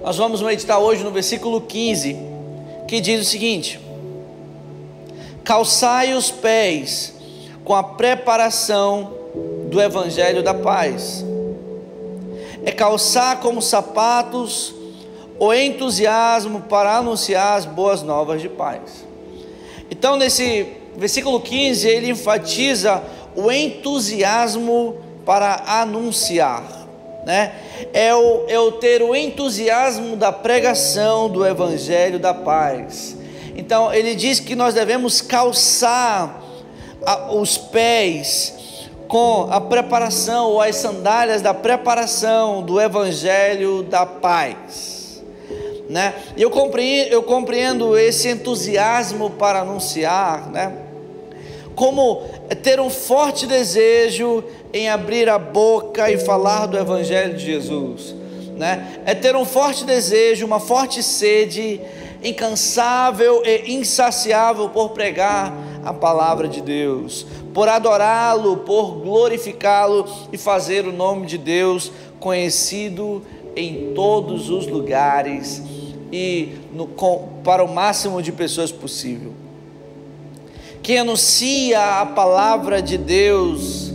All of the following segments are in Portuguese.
Nós vamos meditar hoje no versículo 15, que diz o seguinte: calçai os pés com a preparação do evangelho da paz. É calçar como sapatos o entusiasmo para anunciar as boas novas de paz. Então, nesse versículo 15, ele enfatiza o entusiasmo para anunciar, né? É o ter o entusiasmo da pregação do evangelho da paz. Então ele diz que nós devemos calçar os pés com a preparação, ou as sandálias da preparação do evangelho da paz, né? Eu compreendo esse entusiasmo para anunciar, né, como ter um forte desejo em abrir a boca e falar do evangelho de Jesus, né? É ter um forte desejo, uma forte sede, incansável e insaciável por pregar a palavra de Deus, por adorá-lo, por glorificá-lo e fazer o nome de Deus conhecido em todos os lugares e para o máximo de pessoas possível. Quem anuncia a palavra de Deus,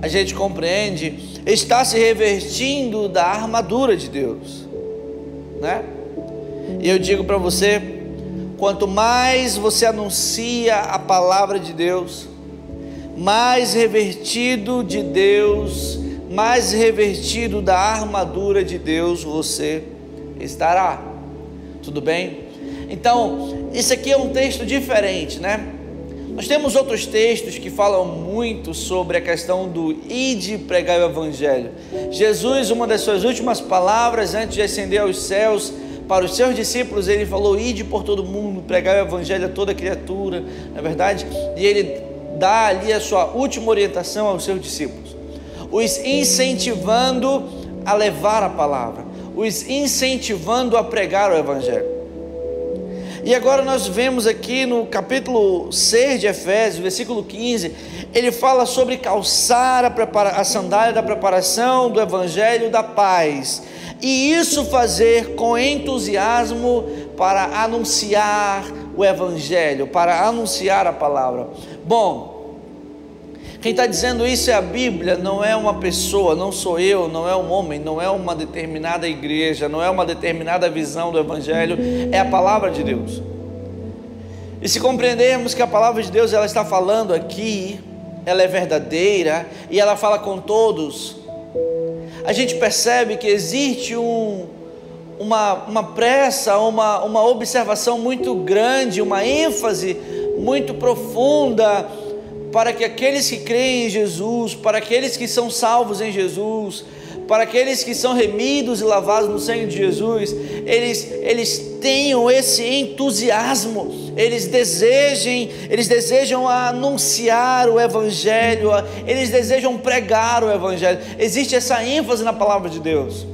a gente compreende, está se revestindo da armadura de Deus, né? E eu digo para você, quanto mais você anuncia a palavra de Deus, mais revestido de Deus, mais revestido da armadura de Deus você estará. Tudo bem? Então, isso aqui é um texto diferente, né? Nós temos outros textos que falam muito sobre a questão do ide pregar o evangelho. Jesus, uma das suas últimas palavras antes de ascender aos céus, para os seus discípulos, ele falou: ide por todo mundo, pregar o evangelho a toda criatura, não é verdade? E ele dá ali a sua última orientação aos seus discípulos, os incentivando a levar a palavra, os incentivando a pregar o evangelho. E agora nós vemos aqui no capítulo 6 de Efésios, versículo 15, ele fala sobre calçar a sandália da preparação do evangelho da paz, e isso fazer com entusiasmo para anunciar o evangelho, para anunciar a palavra. Bom, quem está dizendo isso é a Bíblia, não é uma pessoa, não sou eu, não é um homem, não é uma determinada igreja, não é uma determinada visão do evangelho, é a palavra de Deus. E se compreendermos que a palavra de Deus, ela está falando aqui, ela é verdadeira e ela fala com todos, a gente percebe que existe uma pressa, uma observação muito grande, uma ênfase muito profunda para que aqueles que creem em Jesus, para aqueles que são salvos em Jesus, para aqueles que são remidos e lavados no sangue de Jesus, eles tenham esse entusiasmo, eles desejam anunciar o evangelho, eles desejam pregar o evangelho. Existe essa ênfase na palavra de Deus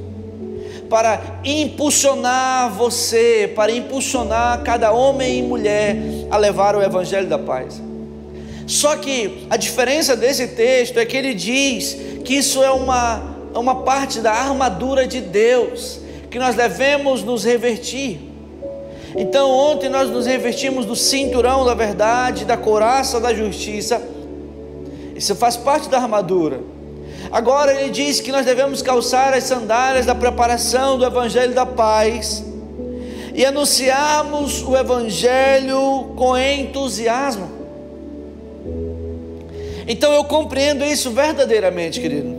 para impulsionar você, para impulsionar cada homem e mulher a levar o evangelho da paz. Só que a diferença desse texto é que ele diz que isso é uma parte da armadura de Deus, que nós devemos nos revertir. Então ontem nós nos revestimos do cinturão da verdade, da couraça da justiça. Isso faz parte da armadura. Agora ele diz que nós devemos calçar as sandálias da preparação do evangelho da paz e anunciarmos o evangelho com entusiasmo. Então eu compreendo isso verdadeiramente, querido,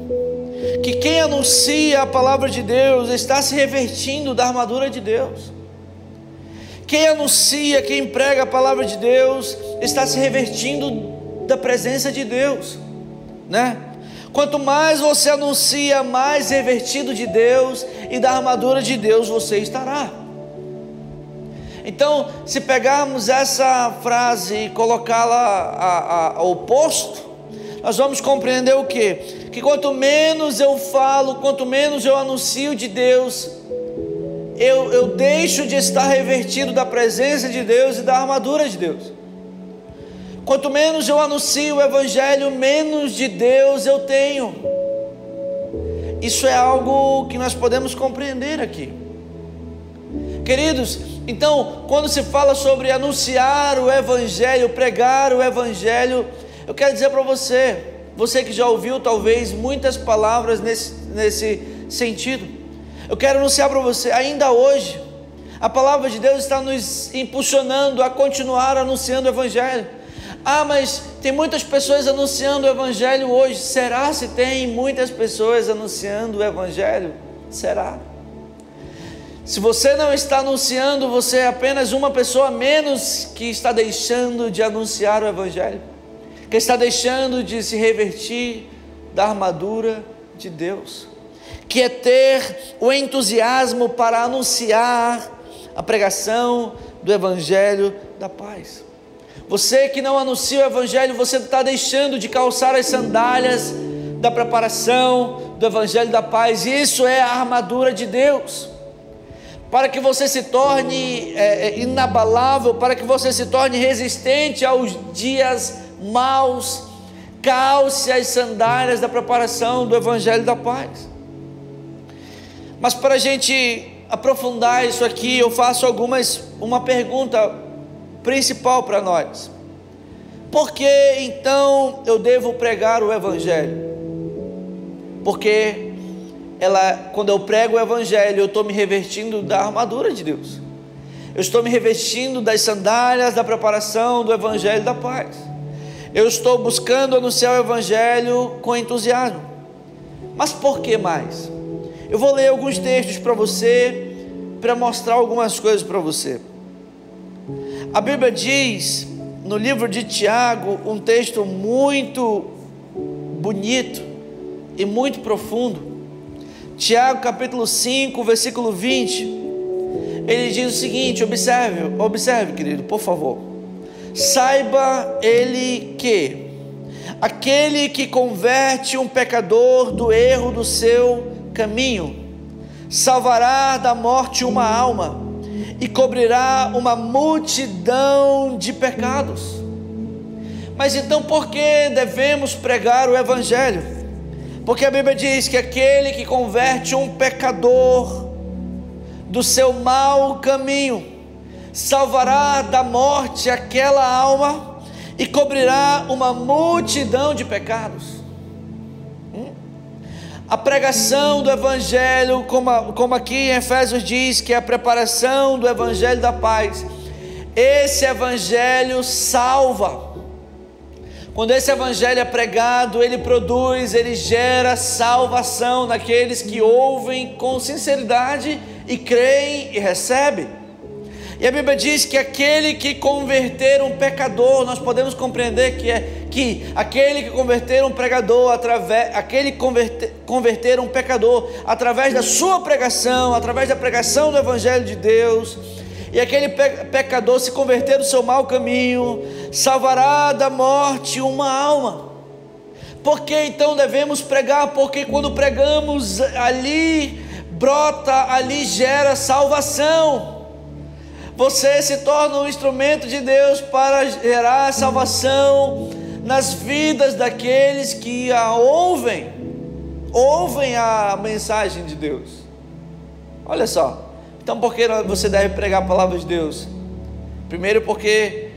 que quem anuncia a palavra de Deus está se revestindo da armadura de Deus. Quem anuncia, quem prega a palavra de Deus está se revestindo da presença de Deus, né? Quanto mais você anuncia, mais revestido de Deus e da armadura de Deus você estará. Então, se pegarmos essa frase e colocá-la ao oposto, nós vamos compreender o quê? Que quanto menos eu falo, quanto menos eu anuncio de Deus, eu deixo de estar revestido da presença de Deus e da armadura de Deus. Quanto menos eu anuncio o evangelho, menos de Deus eu tenho. Isso é algo que nós podemos compreender aqui. Queridos, então, quando se fala sobre anunciar o Evangelho, pregar o Evangelho, eu quero dizer para você, você que já ouviu talvez muitas palavras nesse sentido, eu quero anunciar para você, ainda hoje, a palavra de Deus está nos impulsionando a continuar anunciando o Evangelho. Ah, mas tem muitas pessoas anunciando o Evangelho hoje. Será se tem muitas pessoas anunciando o Evangelho? Será? Se você não está anunciando, você é apenas uma pessoa a menos que está deixando de anunciar o Evangelho, que está deixando de se revertir da armadura de Deus, que é ter o entusiasmo para anunciar a pregação do Evangelho da paz. Você que não anuncia o Evangelho, você está deixando de calçar as sandálias da preparação do Evangelho da paz. Isso é a armadura de Deus, para que você se torne inabalável, para que você se torne resistente aos dias maus. Calce as sandálias da preparação do Evangelho da paz. Mas para a gente aprofundar isso aqui, eu faço uma pergunta principal para nós. Por que então eu devo pregar o Evangelho? Porque quando eu prego o Evangelho, eu estou me revestindo da armadura de Deus, eu estou me revestindo das sandálias da preparação do Evangelho da paz, eu estou buscando anunciar o Evangelho com entusiasmo. Mas por que mais? Eu vou ler alguns textos para você, para mostrar algumas coisas para você. A Bíblia diz no livro de Tiago, um texto muito bonito e muito profundo. Tiago capítulo 5, versículo 20, ele diz o seguinte, observe querido, por favor. Saiba ele que aquele que converte um pecador do erro do seu caminho, salvará da morte uma alma e cobrirá uma multidão de pecados. Mas então por que devemos pregar o Evangelho? Porque a Bíblia diz que aquele que converte um pecador do seu mau caminho, salvará da morte aquela alma e cobrirá uma multidão de pecados. A pregação do Evangelho, como aqui em Efésios diz, que é a preparação do Evangelho da paz. Esse Evangelho salva. Quando esse Evangelho é pregado, ele gera salvação naqueles que ouvem com sinceridade e creem e recebem. E a Bíblia diz que aquele que converter um pecador, nós podemos compreender que aquele que converter um pregador, converter um pecador através da sua pregação, através da pregação do Evangelho de Deus, e aquele pecador se converter do seu mau caminho, salvará da morte uma alma. Por que então devemos pregar? Porque quando pregamos, ali brota, ali gera salvação. Você se torna um instrumento de Deus para gerar salvação nas vidas daqueles que ouvem a mensagem de Deus. Olha só, então por que você deve pregar a palavra de Deus? Primeiro porque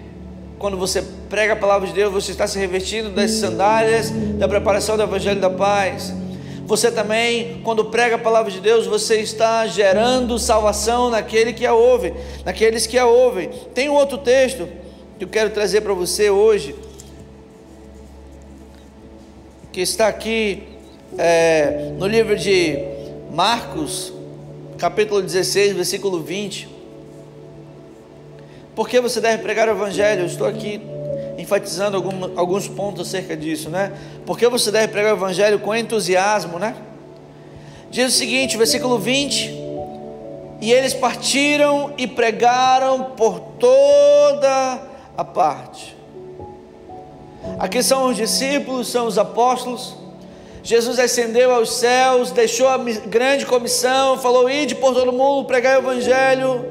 quando você prega a palavra de Deus, você está se revestindo das sandálias da preparação do Evangelho da paz. Você também, quando prega a palavra de Deus, você está gerando salvação naqueles que a ouvem. Tem um outro texto que eu quero trazer para você hoje, que está aqui no livro de Marcos, capítulo 16, versículo 20. Por que você deve pregar o Evangelho? Eu estou aqui enfatizando alguns pontos acerca disso, né? Porque você deve pregar o Evangelho com entusiasmo, né? Diz o seguinte, versículo 20: e eles partiram e pregaram por toda a parte. Aqui são os discípulos, são os apóstolos. Jesus ascendeu aos céus, deixou a grande comissão, falou: ide por todo mundo, pregai o Evangelho,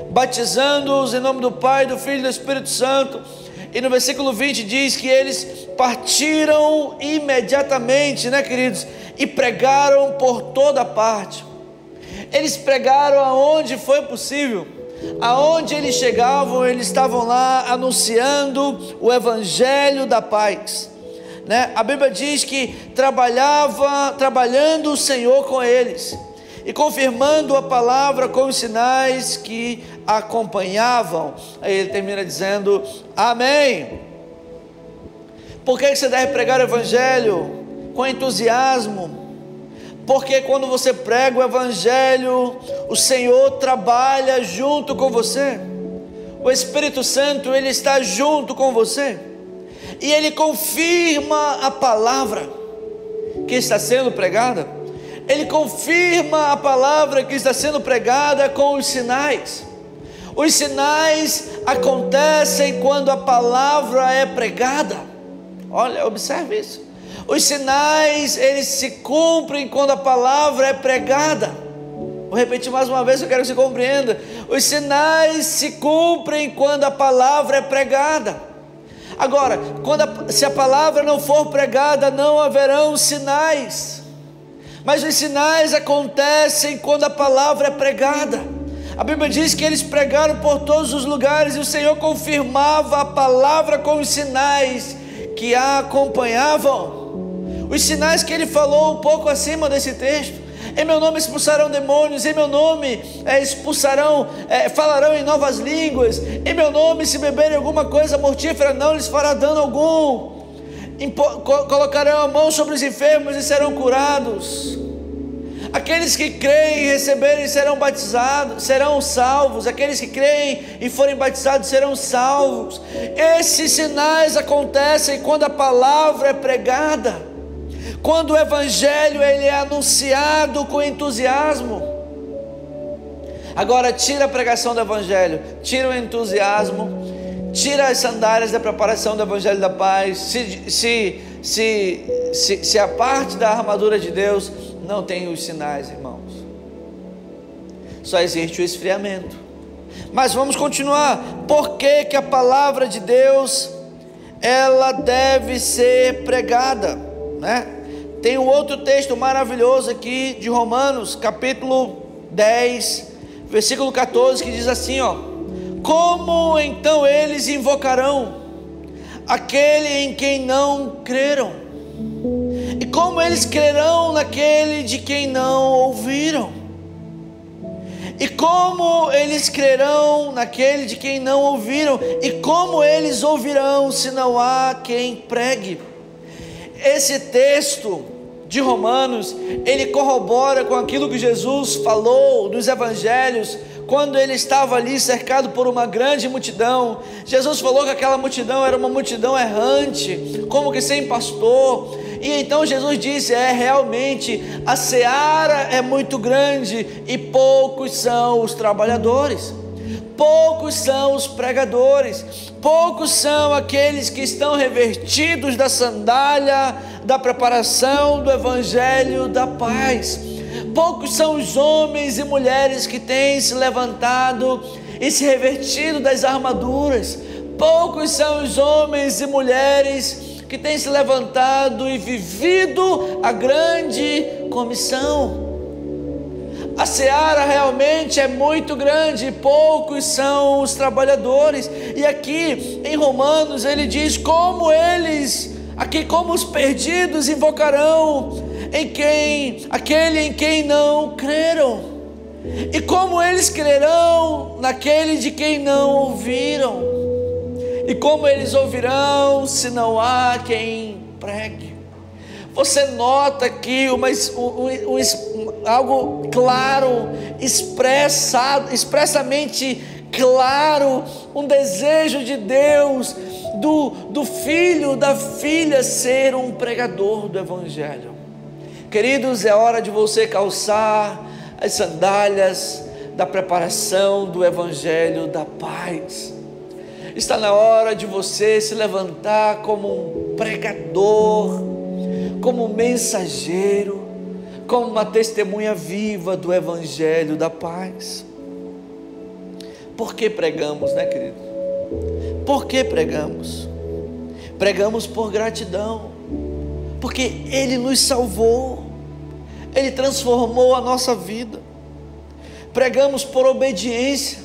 batizando-os em nome do Pai, do Filho e do Espírito Santo. E no versículo 20 diz que eles partiram imediatamente, né, queridos? E pregaram por toda parte. Eles pregaram aonde foi possível. Aonde eles chegavam, eles estavam lá anunciando o evangelho da paz, né? A Bíblia diz que trabalhando o Senhor com eles e confirmando a palavra com os sinais que acompanhavam. Aí ele termina dizendo: amém. Por que você deve pregar o evangelho com entusiasmo? Porque quando você prega o evangelho, o Senhor trabalha junto com você. O Espírito Santo, ele está junto com você, e ele confirma a palavra que está sendo pregada. Ele confirma a palavra que está sendo pregada com os sinais. Os sinais acontecem quando a palavra é pregada. Olha, observe isso. Os sinais, eles se cumprem quando a palavra é pregada. Vou repetir mais uma vez, eu quero que você compreenda. Os sinais se cumprem quando a palavra é pregada. Agora, se a palavra não for pregada, não haverão sinais. Mas os sinais acontecem quando a palavra é pregada. A Bíblia diz que eles pregaram por todos os lugares, e o Senhor confirmava a palavra com os sinais que a acompanhavam. Os sinais que ele falou um pouco acima desse texto: em meu nome expulsarão demônios, em meu nome falarão em novas línguas, em meu nome, se beberem alguma coisa mortífera, não lhes fará dano algum, colocarão a mão sobre os enfermos e serão curados. Aqueles que creem e receberem serão batizados, serão salvos. Aqueles que creem e forem batizados serão salvos. Esses sinais acontecem quando a palavra é pregada, quando o evangelho ele é anunciado com entusiasmo. Agora, tira a pregação do evangelho, tira o entusiasmo, tira as sandálias da preparação do evangelho da paz. Se a parte da armadura de Deus não tem os sinais, irmãos, só existe o esfriamento. Mas vamos continuar. Por que que a palavra de Deus ela deve ser pregada, né? Tem um outro texto maravilhoso aqui de Romanos, capítulo 10, versículo 14, que diz assim, ó: como então eles invocarão aquele em quem não creram? E como eles crerão naquele de quem não ouviram? E como eles crerão naquele de quem não ouviram? E como eles ouvirão se não há quem pregue? Esse texto de Romanos, ele corrobora com aquilo que Jesus falou dos evangelhos, quando ele estava ali cercado por uma grande multidão. Jesus falou que aquela multidão era uma multidão errante, como que sem pastor. E então Jesus disse: realmente a seara é muito grande e poucos são os trabalhadores. Poucos são os pregadores, poucos são aqueles que estão revestidos da sandália da preparação do evangelho da paz. Poucos são os homens e mulheres que têm se levantado e se revestido das armaduras. Poucos são os homens e mulheres que têm se levantado e vivido a grande comissão. A seara realmente é muito grande, poucos são os trabalhadores. E aqui em Romanos ele diz como os perdidos invocarão aquele em quem não creram. E como eles crerão naquele de quem não ouviram? E como eles ouvirão se não há quem pregue? Você nota aqui algo claro, expressamente claro, um desejo de Deus, do filho, da filha ser um pregador do evangelho. Queridos, é hora de você calçar as sandálias da preparação do evangelho da paz. Está na hora de você se levantar como um pregador, como um mensageiro, como uma testemunha viva do evangelho da paz. Por que pregamos, né, querido? Por que pregamos? Pregamos por gratidão, porque Ele nos salvou, Ele transformou a nossa vida. pregamos por obediência,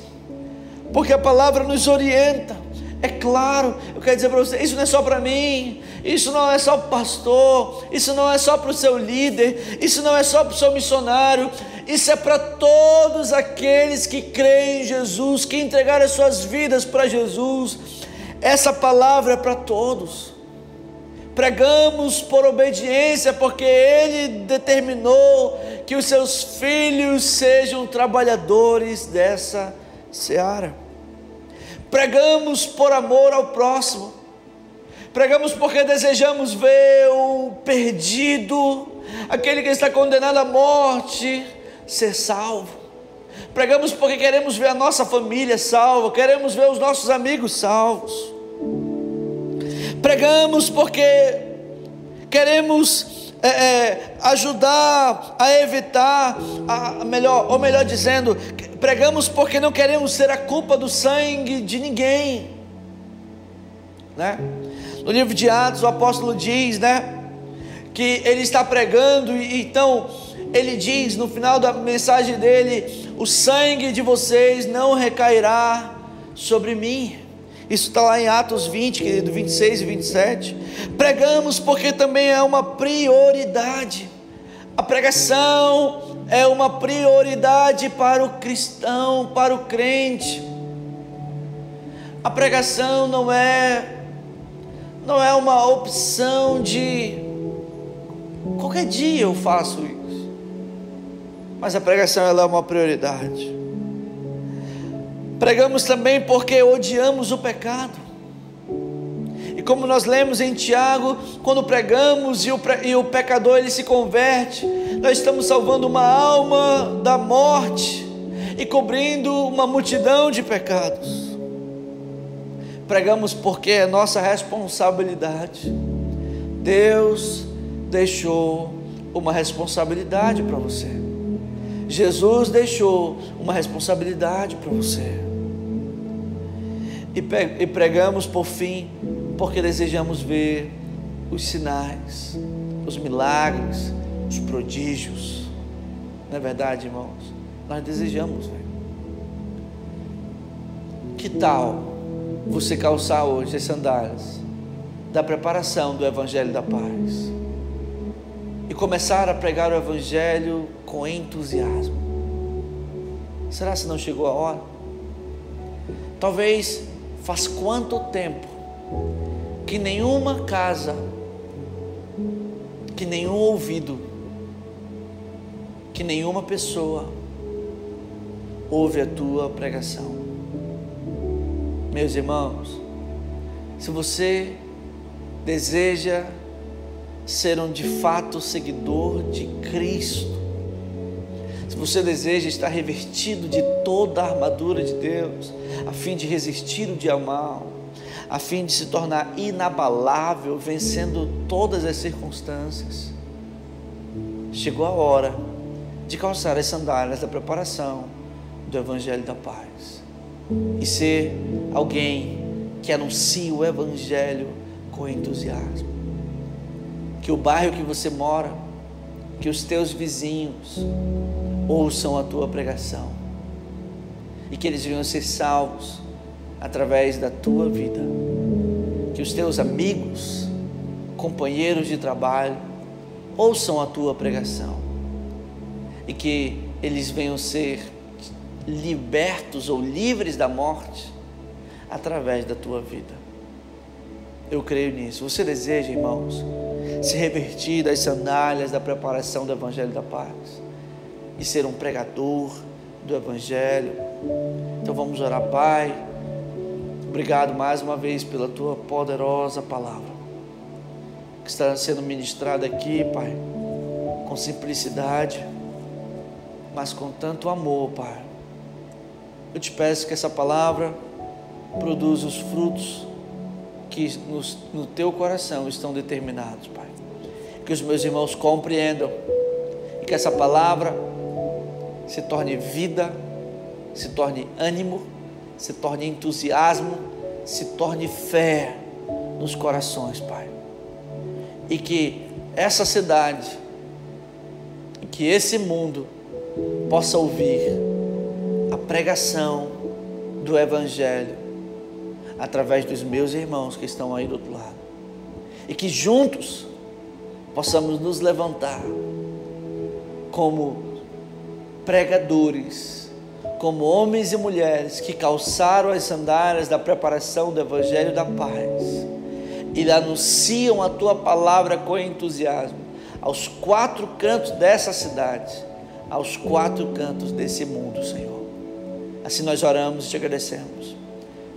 porque a palavra nos orienta. É claro, eu quero dizer para você, isso não é só para mim, isso não é só para o pastor, isso não é só para o seu líder, isso não é só para o seu missionário, isso é para todos aqueles que creem em Jesus, que entregaram as suas vidas para Jesus. Essa palavra é para todos. Pregamos por obediência, porque Ele determinou que os seus filhos sejam trabalhadores dessa seara. Pregamos por amor ao próximo, pregamos porque desejamos ver o perdido, aquele que está condenado à morte, ser salvo. Pregamos porque queremos ver a nossa família salva, queremos ver os nossos amigos salvos. Pregamos porque queremos ajudar a evitar, ou melhor dizendo, pregamos porque não queremos ser a culpa do sangue de ninguém, né? No livro de Atos o apóstolo diz, né, que ele está pregando, e então ele diz no final da mensagem dele: o sangue de vocês não recairá sobre mim. Isso está lá em Atos 20, querido, 26 e 27. Pregamos porque também é uma prioridade. A pregação é uma prioridade para o cristão, para o crente. A pregação não é uma opção de qualquer dia eu faço isso, mas a pregação ela é uma prioridade. Pregamos também porque odiamos o pecado, e como nós lemos em Tiago, quando pregamos e o pecador ele se converte, nós estamos salvando uma alma da morte e cobrindo uma multidão de pecados. Pregamos porque é nossa responsabilidade. Deus deixou uma responsabilidade para você. Jesus deixou uma responsabilidade para você. E pregamos por fim porque desejamos ver os sinais, os milagres, os prodígios. Não é verdade, irmãos? Nós desejamos ver. Que tal você calçar hoje as sandálias da preparação do Evangelho da Paz e começar a pregar o Evangelho com entusiasmo? Será que não chegou a hora? Talvez faz quanto tempo que nenhuma casa, que nenhum ouvido, que nenhuma pessoa ouve a tua pregação. Meus irmãos, se você deseja ser de fato seguidor de Cristo, se você deseja estar revestido de toda a armadura de Deus, a fim de resistir o dia mal, a fim de se tornar inabalável, vencendo todas as circunstâncias, chegou a hora de calçar as sandálias da preparação do Evangelho da Paz e ser alguém que anuncia o Evangelho com entusiasmo. Que o bairro que você mora, que os teus vizinhos ouçam a tua pregação e que eles venham ser salvos através da tua vida. Que os teus amigos, companheiros de trabalho ouçam a tua pregação e que eles venham ser libertos ou livres da morte através da tua vida. Eu creio nisso. Você deseja, irmãos, se revertir das sandálias da preparação do Evangelho da Paz e ser um pregador do Evangelho? Então vamos orar. Pai, obrigado mais uma vez pela tua poderosa palavra que está sendo ministrada aqui, Pai, com simplicidade, mas com tanto amor, Pai. Eu te peço que essa palavra produza os frutos que no teu coração estão determinados, Pai. Que os meus irmãos compreendam e que essa palavra se torne vida, se torne ânimo, se torne entusiasmo, se torne fé nos corações, Pai. E que essa cidade, que esse mundo possa ouvir pregação do Evangelho através dos meus irmãos que estão aí do outro lado. E que juntos possamos nos levantar como pregadores, como homens e mulheres que calçaram as sandálias da preparação do Evangelho da paz e anunciam a Tua palavra com entusiasmo aos 4 cantos dessa cidade, aos 4 cantos desse mundo, Senhor. Assim nós oramos e te agradecemos,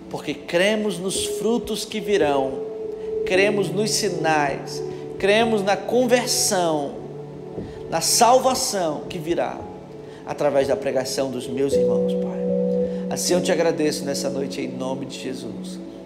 porque cremos nos frutos que virão, cremos nos sinais, cremos na conversão, na salvação que virá através da pregação dos meus irmãos, Pai. Assim eu te agradeço nessa noite em nome de Jesus.